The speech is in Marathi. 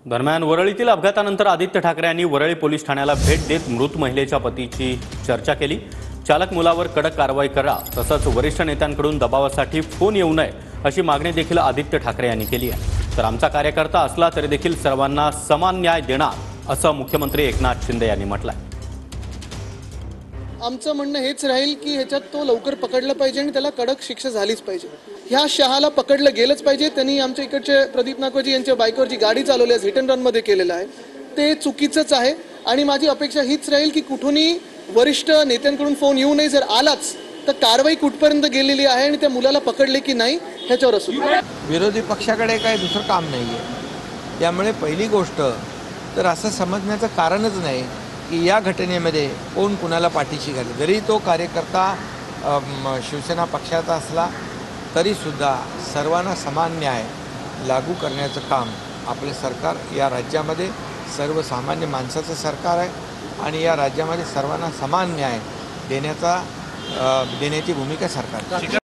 दरम्यान वरळीतील अपघातानंतर आदित्य ठाकरे यांनी वरळी पोलीस ठाण्याला भेट देत मृत महिलेच्या पतीची चर्चा केली। चालक मुलावर कडक कारवाई करा, तसंच वरिष्ठ नेत्यांकडून दबावासाठी फोन येऊ नये अशी मागणी देखील आदित्य ठाकरे यांनी केली आहे। तर आमचा कार्यकर्ता असला तरी देखील सर्वांना समान न्याय देणार असं मुख्यमंत्री एकनाथ शिंदे यांनी म्हटलंय। आमचं म्हणणं हेच राहील की ह्याच्यात तो लवकर पकडला पाहिजे आणि त्याला कडक शिक्षा झालीच पाहिजे। ह्या शहाला पकडलं गेलंच पाहिजे। त्यांनी आमच्या इकडचे प्रदीप नागवजी यांच्या बाईकवर जी गाडी चालवली आहे, हिट अँड रन मध्ये केलेलं आहे, ते चुकीचंच आहे। आणि माझी अपेक्षा हीच राहील की कुठूनही वरिष्ठ नेत्यांकडून फोन येऊ नये। जर आलाच तर कारवाई कुठपर्यंत गेलेली आहे आणि त्या मुलाला पकडले की नाही ह्याच्यावर असू। विरोधी पक्षाकडे काही दुसरं काम नाही आहे। त्यामुळे पहिली गोष्ट तर असं समजण्याचं कारणच नाही की या घटनेमध्ये कोण कुणाला पाठीशी घाले। जरी तो कार्यकर्ता शिवसेना पक्षाचा असला तरीसुद्धा सर्वांना समान न्याय लागू करण्याचं काम आपले सरकार, या राज्यामध्ये सर्वसामान्य माणसाचं सरकार आहे आणि या राज्यामध्ये सर्वांना समान न्याय देण्याची भूमिका सरकार।